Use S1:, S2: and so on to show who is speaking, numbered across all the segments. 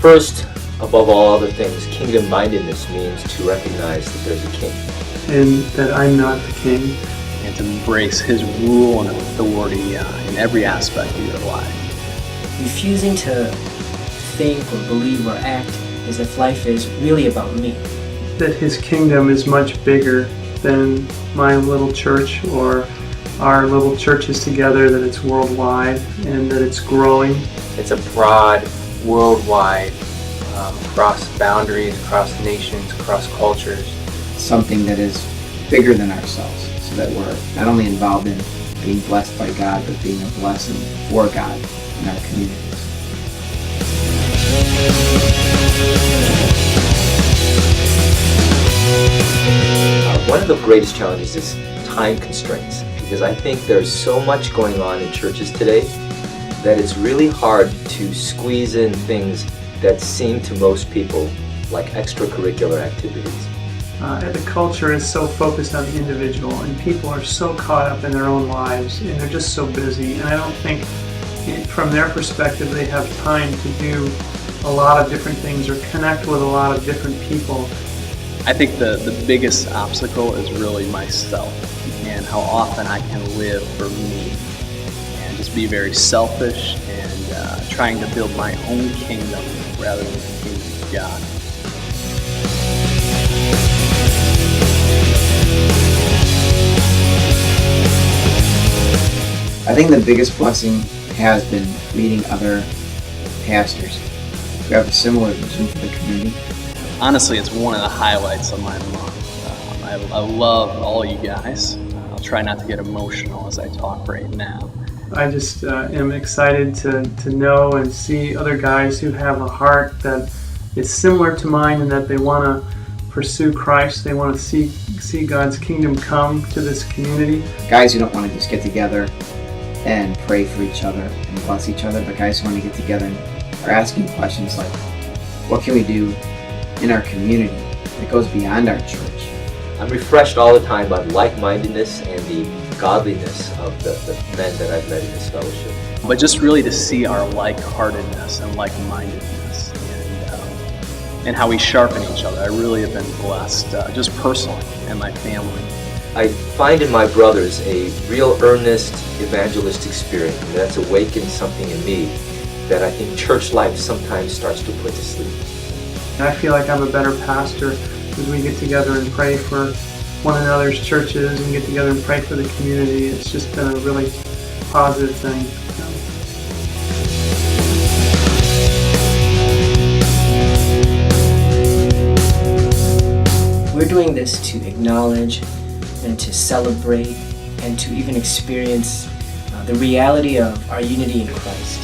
S1: First, above all other things, kingdom-mindedness means to recognize that there's a king.
S2: And that I'm not the king.
S3: And to embrace his rule and authority in every aspect of your life.
S4: Refusing to think or believe or act as if life is really about me.
S2: That his kingdom is much bigger than my little church or our little churches together, that it's worldwide and that it's growing.
S5: It's a broad, worldwide, across boundaries, across nations, across cultures.
S6: Something that is bigger than ourselves, so that we're not only involved in being blessed by God, but being a blessing for God in our communities.
S1: One of the greatest challenges is time constraints, because I think there's so much going on in churches today that it's really hard to squeeze in things that seem to most people like extracurricular activities.
S2: The culture is so focused on the individual, and people are so caught up in their own lives, and they're just so busy. And I don't think, from their perspective, they have time to do a lot of different things or connect with a lot of different people.
S3: I think the biggest obstacle is really myself and how often I can live for me and just be very selfish and trying to build my own kingdom rather than the kingdom of God.
S6: I think the biggest blessing has been meeting other pastors who have a similar vision for the community.
S3: Honestly, it's one of the highlights of my month. I love all you guys. I'll try not to get emotional as I talk right now.
S2: I just am excited to know and see other guys who have a heart that is similar to mine, and that they want to pursue Christ. They want to see God's kingdom come to this community.
S6: Guys who don't want to just get together and pray for each other and bless each other, but guys who want to get together and are asking questions like, what can we do in our community that goes beyond our church?
S1: I'm refreshed all the time by the like-mindedness and the godliness of the men that I've met in this fellowship.
S3: But just really to see our like-heartedness and like-mindedness and how we sharpen each other. I really have been blessed, just personally, and my family.
S1: I find in my brothers a real earnest evangelistic spirit that's awakened something in me that I think church life sometimes starts to put to sleep.
S2: I feel like I'm a better pastor as we get together and pray for one another's churches and get together and pray for the community. It's just been a really positive thing.
S4: We're doing this to acknowledge and to celebrate and to even experience the reality of our unity in Christ.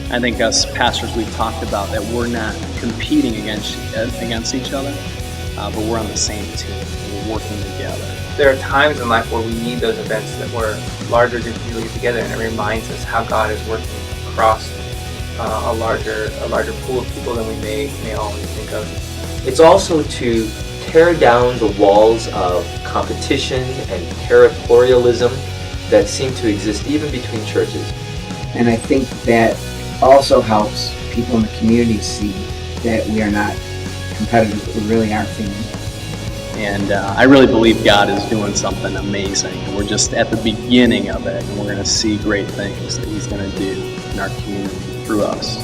S3: I think us pastors, we've talked about that we're not competing against each other, but we're on the same team. We're working together.
S5: There are times in life where we need those events that we're larger groups of people get together, and it reminds us how God is working across a larger pool of people than we may always think of.
S1: It's also to tear down the walls of competition and territorialism that seem to exist even between churches.
S6: And I think that also helps people in the community see that we are not competitive, but we really are family.
S3: And I really believe God is doing something amazing. And we're just at the beginning of it, and we're going to see great things that He's going to do in our community through us.